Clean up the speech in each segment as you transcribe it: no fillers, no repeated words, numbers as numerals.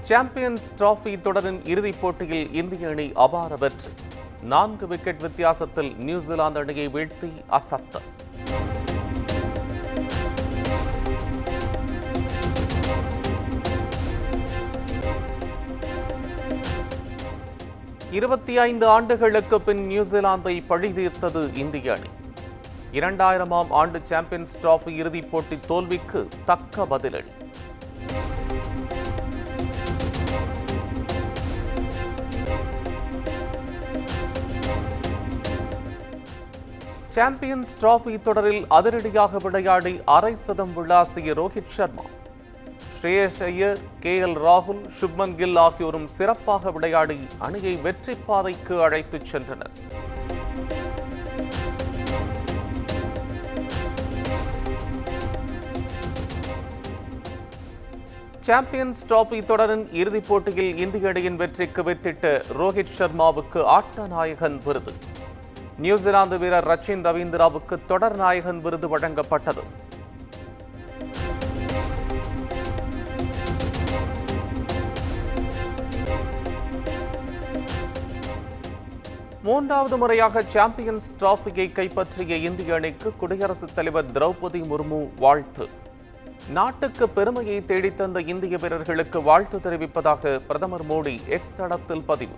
Champions trophy தொடரின் இறுதிப் போட்டியில் இந்திய அணி அபார வெற்றி. 4 விக்கெட் வித்தியாசத்தில் நியூசிலாந்து அணியை வீழ்த்தி அசத்தல். இருபத்தி 5 ஆண்டுகளுக்கு பின் நியூசிலாந்தை பழிதீர்த்தது இந்திய அணி. 2000ஆம் ஆண்டு சாம்பியன்ஸ் டிராபி இறுதிப் போட்டி தோல்விக்கு தக்க பதிலடி. சாம்பியன்ஸ் டிராபி தொடரில் அதிரடியாக விளையாடி அரை சதம் விளாசிய ரோஹித் சர்மா, ஸ்ரேயஸ் ஐயர், KL ராகுல், சுப்மன் கில் ஆகியோரும் சிறப்பாக விளையாடி அணியை வெற்றி பாதைக்கு அழைத்துச் சென்றனர். சாம்பியன்ஸ் டிராபி தொடரின் இறுதிப் போட்டியில் இந்திய அணியின் வெற்றிக்கு வித்திட்ட ரோஹித் சர்மாவுக்கு ஆட்ட நாயகன் விருது. நியூசிலாந்து வீரர் ரச்சின் ரவீந்திராவுக்கு தொடர் நாயகன் விருது வழங்கப்பட்டது. மூன்றாவது முறையாக சாம்பியன்ஸ் டிராபியை கைப்பற்றிய இந்திய அணிக்கு குடியரசுத் தலைவர் திரௌபதி முர்மு வாழ்த்து. நாட்டுக்கு பெருமையை தேடித்தந்த இந்திய வீரர்களுக்கு வாழ்த்து தெரிவிப்பதாக பிரதமர் மோடி எக்ஸ் தளத்தில் பதிவு.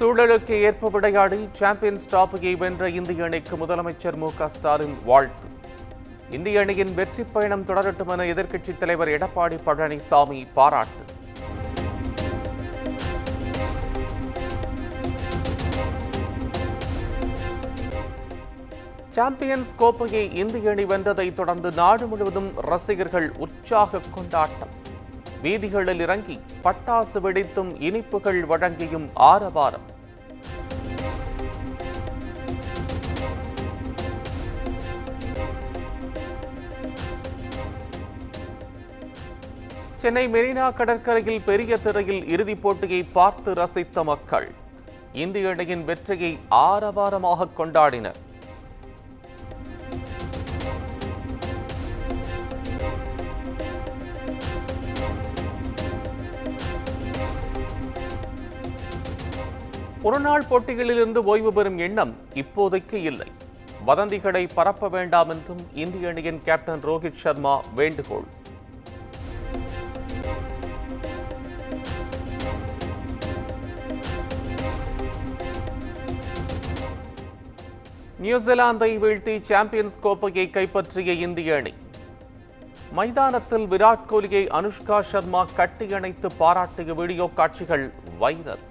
சூழலுக்கு ஏற்ப விளையாடி சாம்பியன்ஸ் டிராபியை வென்ற இந்திய அணிக்கு முதலமைச்சர் MK ஸ்டாலின் வாழ்த்து. இந்திய அணியின் வெற்றி பயணம் தொடரட்டும் என எதிர்க்கட்சித் தலைவர் எடப்பாடி பழனிசாமி பாராட்டு. சாம்பியன்ஸ் கோப்பையை இந்திய அணி வென்றதை தொடர்ந்து நாடு முழுவதும் ரசிகர்கள் உற்சாக கொண்டாட்டம். வீதிகளில் இறங்கி பட்டாசு வெடித்தும் இனிப்புகள் வழங்கியும் ஆரவாரம். சென்னை மெரினா கடற்கரையில் பெரிய திரையில் இறுதிப் போட்டியை பார்த்து ரசித்த மக்கள் இந்திய அணியின் வெற்றியை ஆரவாரமாக கொண்டாடினர். ஒருநாள் போட்டிகளிலிருந்து ஓய்வு பெறும் எண்ணம் இப்போதைக்கு இல்லை. வதந்திகளை பரப்ப வேண்டாம் என்றும் இந்திய அணியின் கேப்டன் ரோஹித் சர்மா வேண்டுகோள். நியூசிலாந்தை வீழ்த்தி சாம்பியன்ஸ் கோப்பையை கைப்பற்றிய இந்திய அணி. மைதானத்தில் விராட் கோலியை அனுஷ்கா சர்மா கட்டியணைத்து பாராட்டிய வீடியோ காட்சிகள் வைரல்.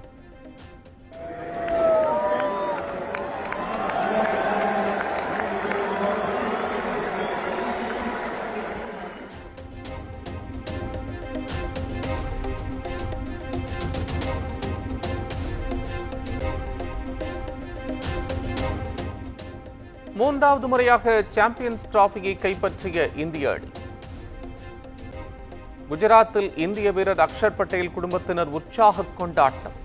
மூன்றாவது முறையாக சாம்பியன்ஸ் டிராபியை கைப்பற்றிய இந்திய அணி. குஜராத்தில் இந்திய வீரர் அக்ஷர் பட்டேல் குடும்பத்தினர் உற்சாக கொண்டாட்டம்.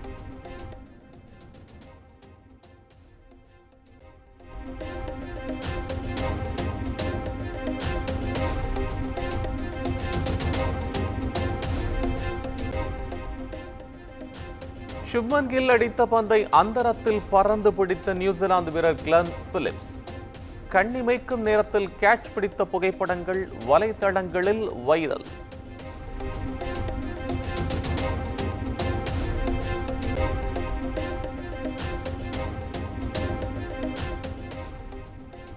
சுப்மன் கில் அடித்த பந்தை அந்தரத்தில் பறந்து பிடித்த நியூசிலாந்து வீரர் கிளென் பிலிப்ஸ். கண்ணிமைக்கும் நேரத்தில் கேட்ச் பிடித்த புகைப்படங்கள் வலைதளங்களில் வைரல்.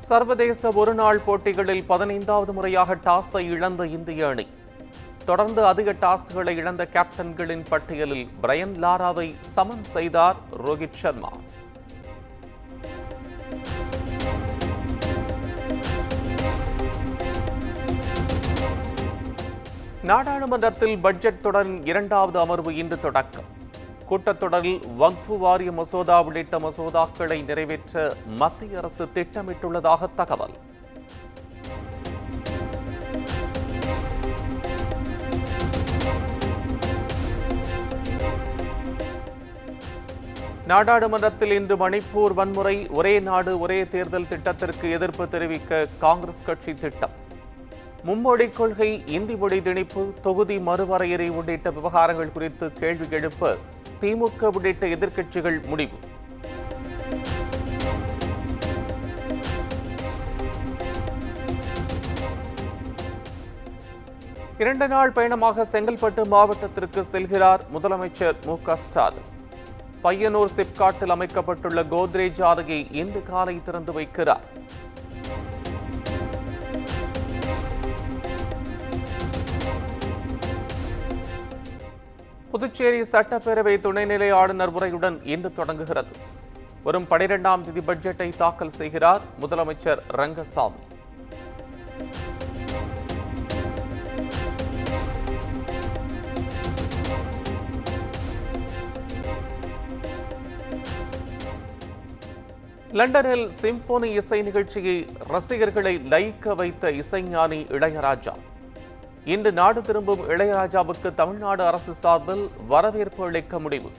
சர்வதேச ஒருநாள் போட்டிகளில் 15வது முறையாக டாஸை இழந்த இந்திய அணி. தொடர்ந்து அதிக டாஸ்களை இழந்த கேப்டன்களின் பட்டியலில் பிரையன் லாராவை சமன் செய்தார் ரோஹித் சர்மா. நாடாளுமன்றத்தில் பட்ஜெட் தொடரின் 2வது அமர்வு இன்று தொடக்கம். கூட்டத்தொடரில் வக்ஃபு வாரிய மசோதா உள்ளிட்ட மசோதாக்களை நிறைவேற்ற மத்திய அரசு திட்டமிட்டுள்ளதாக தகவல். நாடாளுமன்றத்தில் இன்று மணிப்பூர் வன்முறை ஒரே நாடு ஒரே தேர்தல் திட்டத்திற்கு எதிர்ப்பு தெரிவிக்க காங்கிரஸ் கட்சி திட்டம். மும்மொழிக் கொள்கை, இந்தி மொழி திணிப்பு, தொகுதி மறுவரையறை உள்ளிட்ட விவகாரங்கள் குறித்து கேள்வி எழுப்ப திமுக உள்ளிட்ட எதிர்க்கட்சிகள் முடிவு. இரண்டு நாள் பயணமாக செங்கல்பட்டு மாவட்டத்திற்கு செல்கிறார் முதலமைச்சர் மு.க.ஸ்டாலின். பையனூர் சிப்காட்டில் அமைக்கப்பட்டுள்ள கோத்ரேஜ் ஆலையை இன்று காலை திறந்து வைக்கிறார். புதுச்சேரி சட்டப்பேரவை துணைநிலை ஆளுநர் உரையுடன் இன்று தொடங்குகிறது. வரும் 12ஆம் தேதி பட்ஜெட்டை தாக்கல் செய்கிறார் முதலமைச்சர் ரங்கசாமி. லண்டனில் சிம்போனி இசை நிகழ்ச்சியை ரசிகர்களை லயிக்க வைத்த இசைஞானி இளையராஜா. இன்று நாடு திரும்பும் இளையராஜாவுக்கு தமிழ்நாடு அரசு சார்பில் வரவேற்பு அளிக்க முடிவு.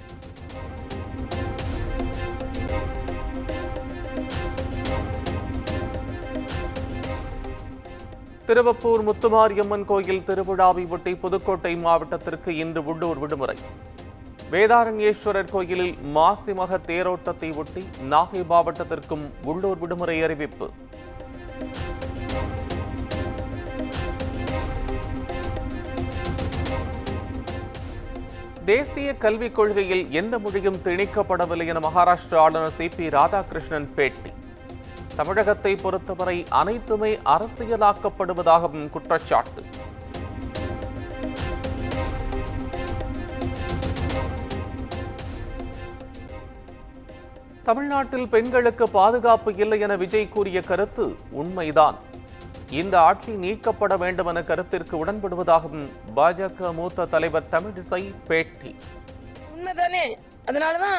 திருவப்பூர் முத்துமாரியம்மன் கோயில் திருவிழாவை ஒட்டி புதுக்கோட்டை மாவட்டத்திற்கு இன்று உள்ளூர் விடுமுறை. வேதாரண்யேஸ்வரர் கோயிலில் மாசிமக தேரோட்டத்தை ஒட்டி நாகை மாவட்டத்திற்கும் உள்ளூர் விடுமுறை அறிவிப்பு. தேசிய கல்விக் கொள்கையில் எந்த மொழியும் திணிக்கப்படவில்லை என மகாராஷ்டிர ஆளுநர் சி.பி. ராதாகிருஷ்ணன் பேட்டி. தமிழகத்தை பொறுத்தவரை அனைத்துமே அரசியலாக்கப்படுவதாகவும் குற்றச்சாட்டு. தமிழ்நாட்டில் பெண்களுக்கு பாதுகாப்பு இல்லை என விஜய் கூறிய கருத்து உண்மைதான். இந்த ஆட்சி நீக்கப்பட வேண்டும் என கருத்திற்கு உடன்படுவதாகவும் பாஜக மூத்த தலைவர் தமிழிசை பேட்டி. உண்மைதானே? அதனாலதான்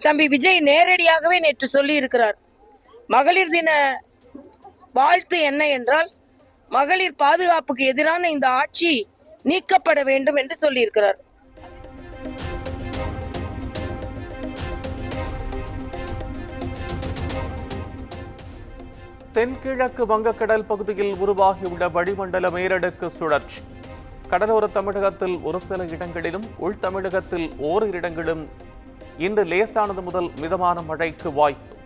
தம்பி விஜய் நேரடியாகவே நேற்று சொல்லி இருக்கிறார். மகளிர் தின வாழ்த்து என்ன என்றால், மகளிர் பாதுகாப்புக்கு எதிரான இந்த ஆட்சி நீக்கப்பட வேண்டும் என்று சொல்லி இருக்கிறார். தென்கிழக்கு வங்கக்கடல் பகுதியில் உருவாகியுள்ள வளிமண்டல மேலடுக்கு சுழற்சி கடலோர தமிழகத்தில் ஒரு சில இடங்களிலும் உள் தமிழகத்தில் ஓரிரு இடங்களிலும் இன்று லேசானது முதல் மிதமான மழைக்கு வாய்ப்பு.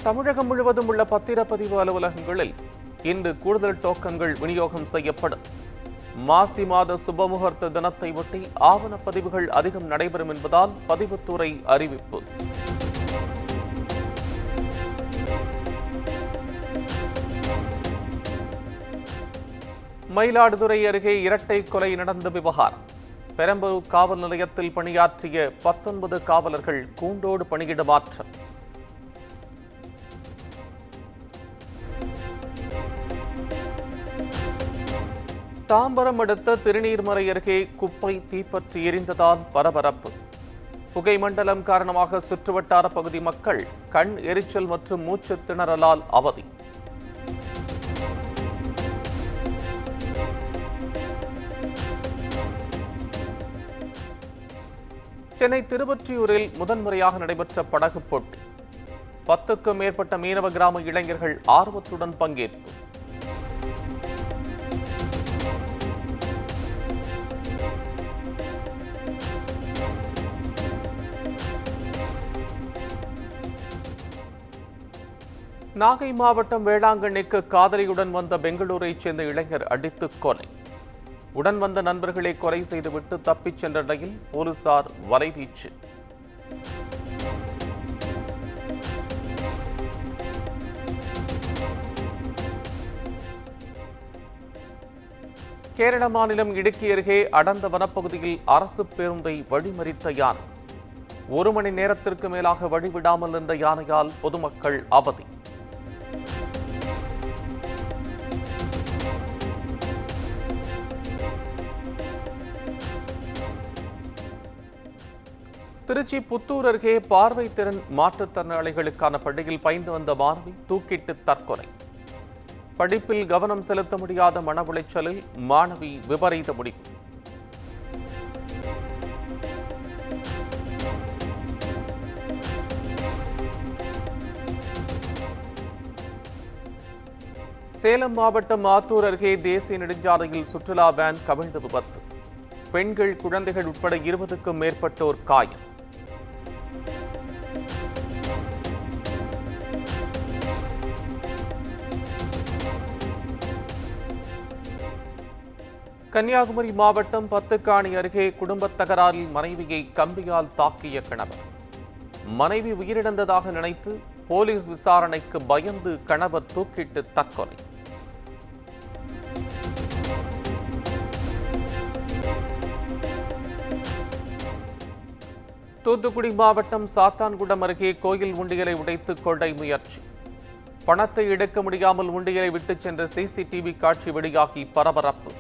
தமிழகம் முழுவதும் உள்ள பத்திரப்பதிவு அலுவலகங்களில் இன்று கூடுதல் டோக்கன்கள் விநியோகம் செய்யப்படும். மாசி மாத சுபமுகூர்த்த தினத்தை ஒட்டி ஆவணப்பதிவுகள் அதிகம் நடைபெறும் என்பதால் பதிவுத்துறை அறிவிப்பு. மயிலாடுதுறை அருகே இரட்டை கொலை நடந்த விவகாரம். பெரம்பலூர் காவல் நிலையத்தில் பணியாற்றிய 19 காவலர்கள் கூண்டோடு பணியிட மாற்றம். தாம்பரம் அடுத்த திருநீர்மலை அருகே குப்பை தீப்பற்றி எரிந்ததால் பரபரப்பு. புகை மண்டலம் காரணமாக சுற்றுவட்டார பகுதி மக்கள் கண் எரிச்சல் மற்றும் மூச்சு திணறலால் அவதி. சென்னை திருவொற்றியூரில் முதன்முறையாக நடைபெற்ற படகு போட்டி. 10க்கும் மேற்பட்ட மீனவ கிராம இளைஞர்கள் ஆர்வத்துடன் பங்கேற்பு. நாகை மாவட்டம் வேளாங்கண்ணிக்கு காதலியுடன் வந்த பெங்களூரைச் சேர்ந்த இளைஞர் அடித்து கொலை. உடன் வந்த நண்பர்களை கொலை செய்துவிட்டு தப்பிச் சென்ற நிலையில் போலீசார் வலைவீச்சு. கேரள மாநிலம் இடுக்கி அருகே அடர்ந்த வனப்பகுதியில் அரசு பேருந்தை வழிமறித்த யானை. 1 மணி நேரத்திற்கு மேலாக வழிவிடாமல் நின்ற யானையால் பொதுமக்கள் அவதி. திருச்சி புத்தூர் அருகே பார்வைத்திறன் மாற்றுத்திறனாளிகளுக்கான பள்ளியில் பயின்று வந்த மாணவி தூக்கிட்டு தற்கொலை. படிப்பில் கவனம் செலுத்த முடியாத மன உளைச்சலில் மாணவி விபரீத முடிவு. சேலம் மாவட்டம் ஆத்தூர் அருகே தேசிய நெடுஞ்சாலையில் சுற்றுலா வேன் கவிழ்ந்து விபத்து. பெண்கள், குழந்தைகள் உட்பட 20க்கும் மேற்பட்டோர் காயம். கன்னியாகுமரி மாவட்டம் பத்துக்காணி அருகே குடும்பத் தகராறில் மனைவியை கம்பியால் தாக்கிய கணவர். மனைவி உயிரிழந்ததாக நினைத்து போலீஸ் விசாரணைக்கு பயந்து கணவர் தூக்கிட்டு தற்கொலை. தூத்துக்குடி மாவட்டம் சாத்தான்குளம் அருகே கோயில் உண்டியலை உடைத்து கொள்ளை முயற்சி. பணத்தை எடுக்க முடியாமல் உண்டியலை விட்டுச் சென்ற சிசிடிவி காட்சி வெளியாகி பரபரப்பு.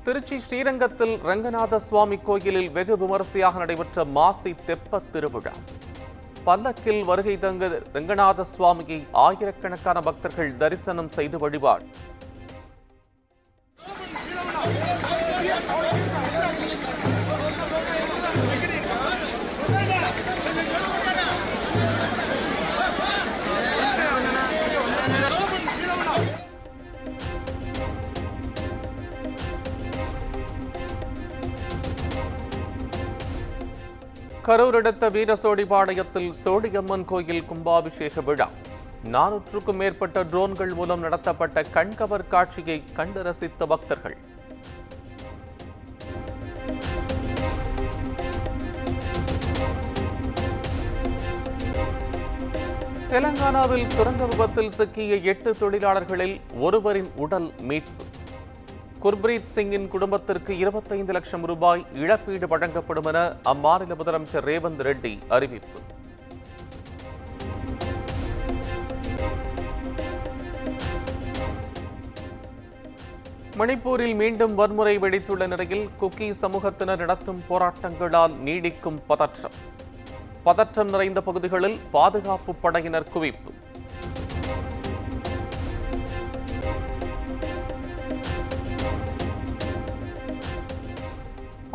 திருச்சி ஸ்ரீரங்கத்தில் ரங்கநாத சுவாமி கோயிலில் வெகு விமரிசையாக நடைபெற்ற மாசி தெப்பத் திருவிழா. பல்லக்கில் வருகை தங்க ரங்கநாத சுவாமியை ஆயிரக்கணக்கான பக்தர்கள் தரிசனம் செய்து வழிபாடு. கரூர் அடுத்த வீரசோடிபாளையத்தில் சோழியம்மன் கோயில் கும்பாபிஷேக விழா. 400க்கும் மேற்பட்ட ட்ரோன்கள் மூலம் நடத்தப்பட்ட கண்கவர் காட்சியை கண்டு ரசித்த பக்தர்கள். தெலங்கானாவில் சுரங்க விபத்தில் சிக்கிய 8 தொழிலாளர்களில் ஒருவரின் உடல் மீட்பு. குர்பிரீத் சிங்கின் குடும்பத்திற்கு 25 லட்சம் ரூபாய் இழப்பீடு வழங்கப்படும் என அம்மாநில முதலமைச்சர் ரேவந்த் ரெட்டி அறிவிப்பு. மணிப்பூரில் மீண்டும் வன்முறை வெடித்துள்ள நிலையில் குக்கி சமூகத்தினர் நடத்தும் போராட்டங்களால் நீடிக்கும் பதற்றம். பதற்றம் நிறைந்த பகுதிகளில் பாதுகாப்பு படையினர் குவிப்பு.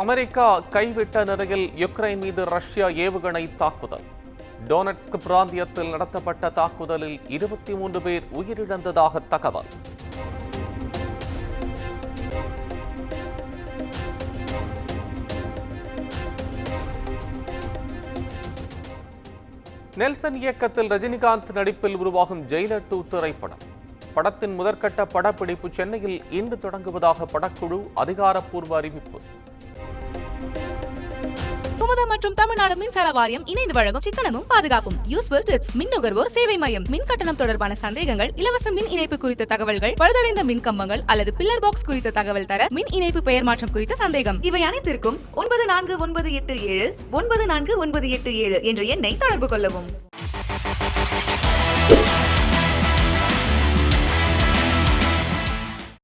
அமெரிக்கா கைவிட்ட நிலையில் யுக்ரைன் மீது ரஷ்யா ஏவுகணை தாக்குதல். டோனட்ஸ்க் பிராந்தியத்தில் நடத்தப்பட்ட தாக்குதலில் 23 பேர் உயிரிழந்ததாக தகவல். நெல்சன் இயக்கத்தில் ரஜினிகாந்த் நடிப்பில் உருவாகும் ஜெயிலர் 2 திரைப்படம். படத்தின் முதற்கட்ட படப்பிடிப்பு சென்னையில் இன்று தொடங்குவதாக படக்குழு அதிகாரப்பூர்வ அறிவிப்பு. குமுதம் மற்றும் தமிழ்நாடு மின்சார வாரியம் இணைந்து வழங்கும் சிக்கனமும் பாதுகாப்பும் யூஸ்ஃபுல் டிப்ஸ். மின் நுகர்வோர் சேவை மையம். மின் கட்டணம் தொடர்பான சந்தேகங்கள், இலவச மின் இணைப்பு குறித்த தகவல்கள், பழுதடைந்த மின் கம்பங்கள் அல்லது பில்லர் பாக்ஸ் குறித்த தகவல் தர, மின் இணைப்பு பெயர் மாற்றம் குறித்த சந்தேகம், இவை அனைத்திற்கும் 9497 94987 என்ற எண்ணை தொடர்பு கொள்ளவும்.